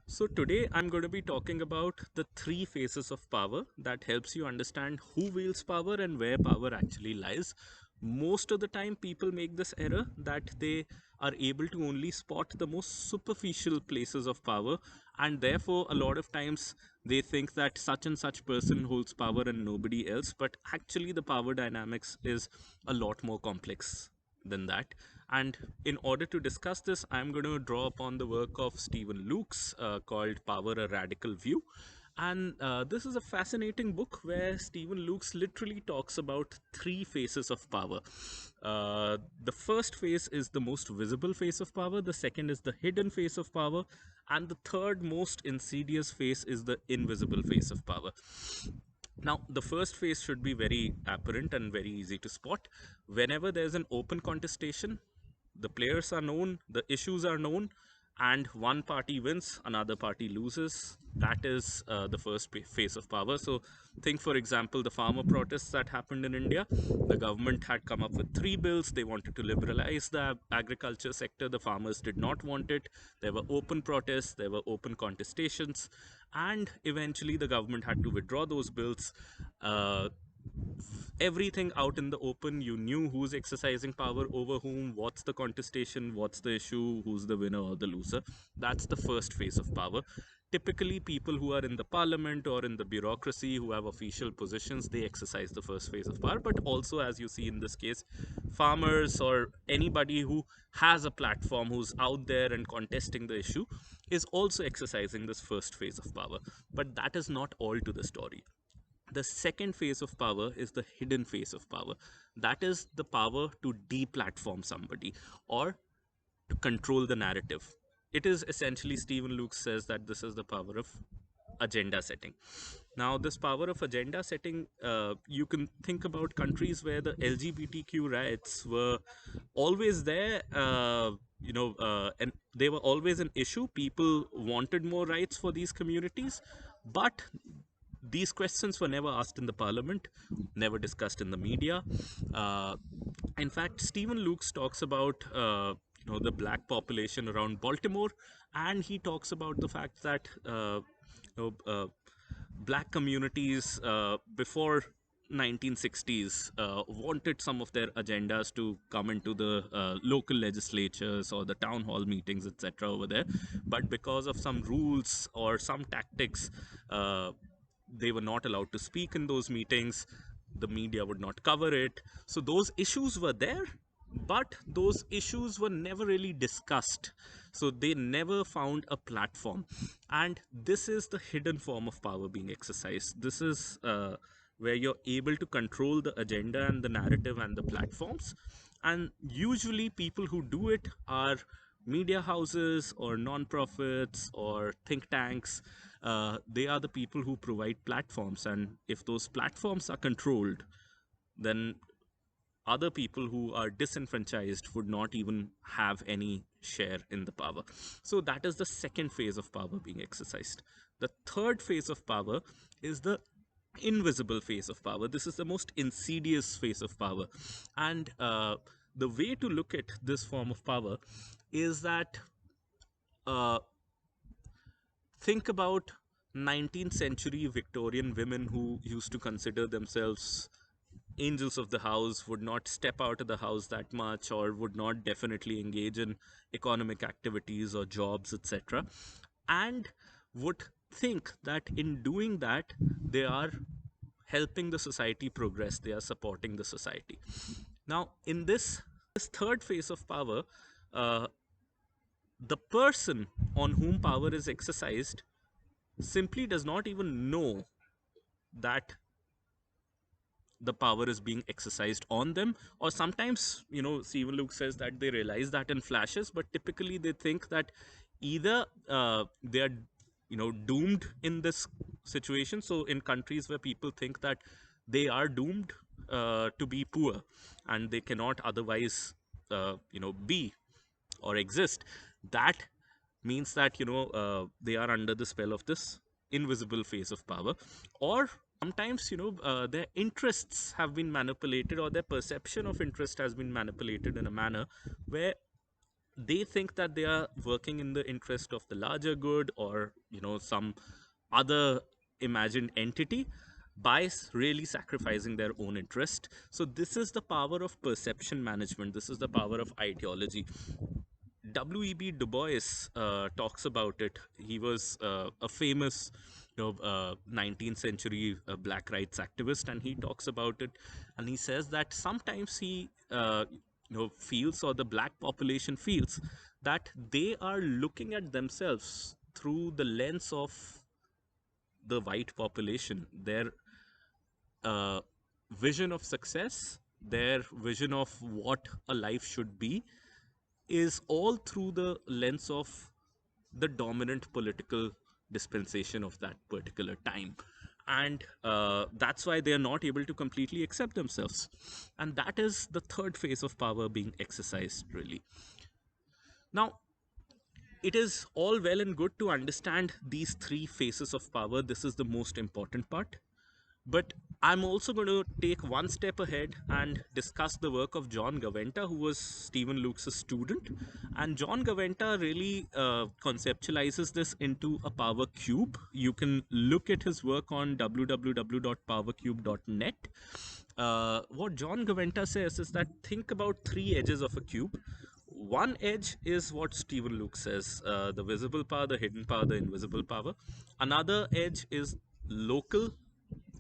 So today I'm going to be talking about the three phases of power that helps you understand who wields power and where power actually lies. Most of the time people make this error that they are able to only spot the most superficial places of power, and therefore a lot of times they think that such and such person holds power and nobody else, but actually the power dynamics is a lot more complex than that. And in order to discuss this, I'm going to draw upon the work of Stephen Lukes called Power A Radical View. And this is a fascinating book where Stephen Lukes literally talks about three phases of power. The first phase is the most visible phase of power, the second is the hidden phase of power, and the third most insidious phase is the invisible phase of power. Now, the first phase should be very apparent and very easy to spot. Whenever there's an open contestation, the players are known, the issues are known, and one party wins, another party loses. That is the first phase of power. So, think for example, the farmer protests that happened in India. The government had come up with three bills. They wanted to liberalize the agriculture sector. The farmers did not want it. There were open protests, there were open contestations, and eventually the government had to withdraw those bills. Uh, Everything out in the open. You knew who's exercising power over whom, what's the contestation, what's the issue, who's the winner or the loser. That's the first phase of power. Typically, people who are in the parliament or in the bureaucracy who have official positions, they exercise the first phase of power. But also, as you see in this case, farmers or anybody who has a platform, who's out there and contesting the issue, is also exercising this first phase of power. But that is not all to the story. The second phase of power is the hidden phase of power. That is the power to deplatform somebody or to control the narrative. It is essentially, Stephen Luke says that this is the power of agenda setting. Now, this power of agenda setting, you can think about countries where the LGBTQ rights were always there, and they were always an issue. People wanted more rights for these communities, but these questions were never asked in the parliament, never discussed in the media. Uh, in fact, Stephen Lukes talks about the black population around Baltimore, and he talks about the fact that you know, black communities before 1960s wanted some of their agendas to come into the local legislatures or the town hall meetings, etc., over there, but because of some rules or some tactics, they were not allowed to speak in those meetings. The media would not cover it. So those issues were there, but those issues were never really discussed. So they never found a platform. And this is the hidden form of power being exercised. This is where you're able to control the agenda and the narrative and the platforms. And usually, people who do it are media houses or non-profits or think tanks. They are the people who provide platforms, and if those platforms are controlled, then other people who are disenfranchised would not even have any share in the power. So that is the second phase of power being exercised. The third phase of power is the invisible phase of power. This is the most insidious phase of power. And the way to look at this form of power is that uh, think about 19th century Victorian women who used to consider themselves angels of the house, would not step out of the house that much, or would not definitely engage in economic activities or jobs, etc., and would think that in doing that they are helping the society progress, they are supporting the society. Now, in this third phase of power, uh, the person on whom power is exercised simply does not even know that the power is being exercised on them. Or sometimes, Stephen Luke says that they realize that in flashes, but typically they think that either they are doomed in this situation. So in countries where people think that they are doomed to be poor and they cannot otherwise be or exist, that means that they are under the spell of this invisible phase of power. Or sometimes their interests have been manipulated, or their perception of interest has been manipulated in a manner where they think that they are working in the interest of the larger good, or some other imagined entity, by really sacrificing their own interest. So this is the power of perception management, this is the power of ideology. W.E.B. Du Bois talks about it. He was a famous 19th century black rights activist, and he talks about it. And he says that sometimes he feels, or the black population feels, that they are looking at themselves through the lens of the white population. Their uh, vision of success, their vision of what a life should be, is all through the lens of the dominant political dispensation of that particular time. And that's why they are not able to completely accept themselves. And that is the third phase of power being exercised, really. Now, it is all well and good to understand these three phases of power. This is the most important part. But I'm also going to take one step ahead and discuss the work of John Gaventa, who was Stephen Lukes' student. And John Gaventa really conceptualizes this into a power cube. You can look at his work on www.powercube.net. What John Gaventa says is that think about three edges of a cube. One edge is what Stephen Luke says, the visible power, the hidden power, the invisible power. Another edge is local,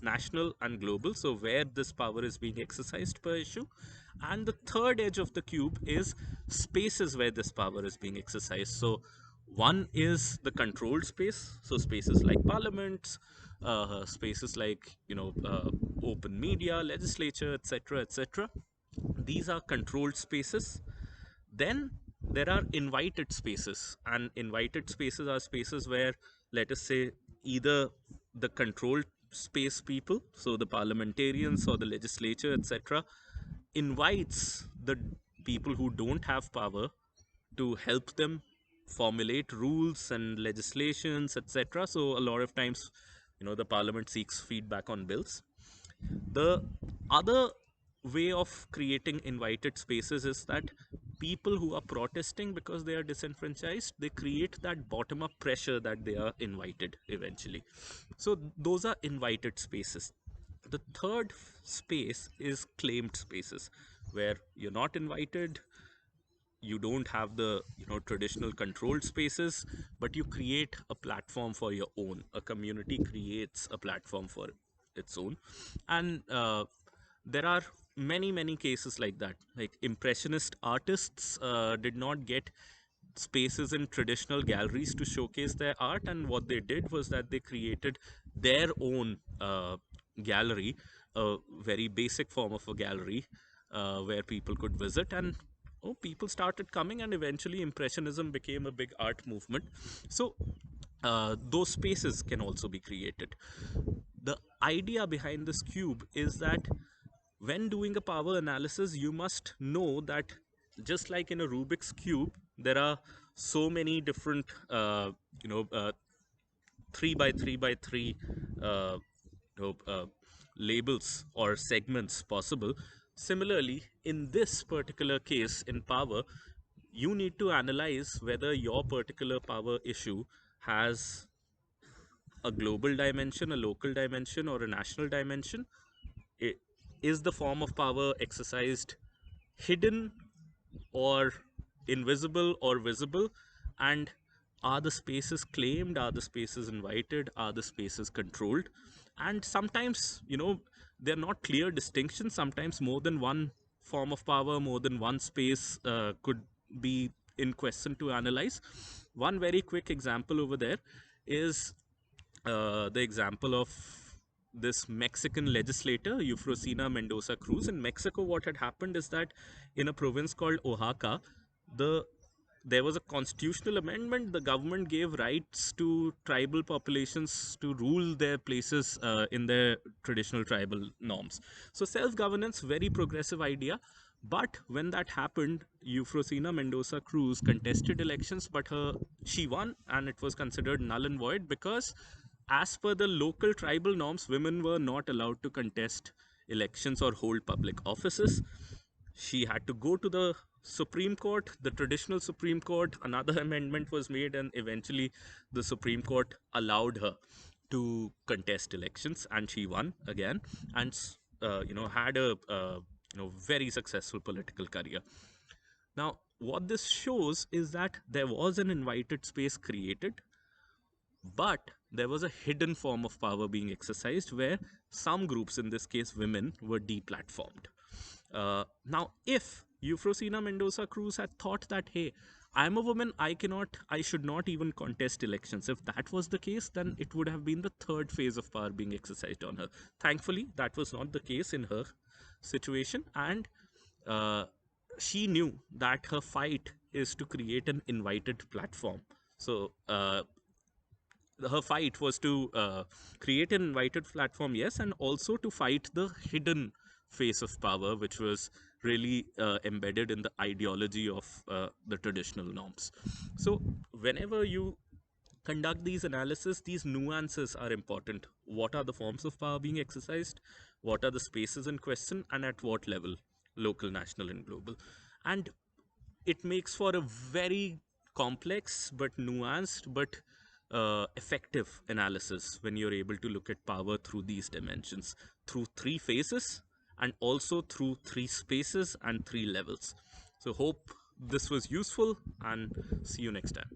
national, and global, so where this power is being exercised per issue. And the third edge of the cube is spaces where this power is being exercised. So one is the controlled space, so spaces like parliaments, spaces like open media, legislature, etc., etc. These are controlled spaces. Then there are invited spaces, and invited spaces are spaces where, let us say, either the controlled space people, so the parliamentarians or the legislature, etc., invites the people who don't have power to help them formulate rules and legislations, etc. So a lot of times, the parliament seeks feedback on bills. The other way of creating invited spaces is that people who are protesting because they are disenfranchised, they create that bottom up pressure that they are invited eventually. So those are invited spaces. The third space is claimed spaces, where you're not invited, you don't have the traditional controlled spaces, but you create a platform for your own. A community creates a platform for its own. And there are many cases like that. Like impressionist artists did not get spaces in traditional galleries to showcase their art, and what they did was that they created their own gallery, a very basic form of a gallery, where people could visit. And people started coming, and eventually impressionism became a big art movement. So those spaces can also be created. The idea behind this cube is that when doing a power analysis, you must know that just like in a Rubik's cube, there are so many different, 3 by 3 by 3 uh, you know, uh, labels or segments possible. Similarly, in this particular case in power, you need to analyze whether your particular power issue has a global dimension, a local dimension, or a national dimension. Is the form of power exercised hidden, or invisible, or visible? And are the spaces claimed, are the spaces invited, are the spaces controlled? And sometimes they're not clear distinctions. Sometimes more than one form of power, more than one space could be in question to analyze. One very quick example over there is the example of this Mexican legislator, Eufrosina Mendoza Cruz. In Mexico, what had happened is that in a province called Oaxaca, there was a constitutional amendment. The government gave rights to tribal populations to rule their places in their traditional tribal norms. So self-governance, very progressive idea. But when that happened, Eufrosina Mendoza Cruz contested elections, but she won, and it was considered null and void because, as per the local tribal norms, women were not allowed to contest elections or hold public offices. She had to go to the Supreme Court, the traditional Supreme Court, another amendment was made, and eventually the Supreme Court allowed her to contest elections, and she won again, and had a very successful political career. Now, what this shows is that there was an invited space created, but there was a hidden form of power being exercised where some groups, in this case women, were deplatformed. Now, if Euphrosyna Mendoza Cruz had thought that, hey, I'm a woman, I should not even contest elections. If that was the case, then it would have been the third phase of power being exercised on her. Thankfully, that was not the case in her situation, and uh, she knew that her fight is to create an invited platform. So, her fight was to create an invited platform, yes, and also to fight the hidden face of power, which was really embedded in the ideology of the traditional norms. So, whenever you conduct these analysis, these nuances are important. What are the forms of power being exercised? What are the spaces in question? And at what level? Local, national, and global. And it makes for a very complex but nuanced but effective analysis when you're able to look at power through these dimensions, through three phases, and also through three spaces and three levels. So, hope this was useful, and see you next time.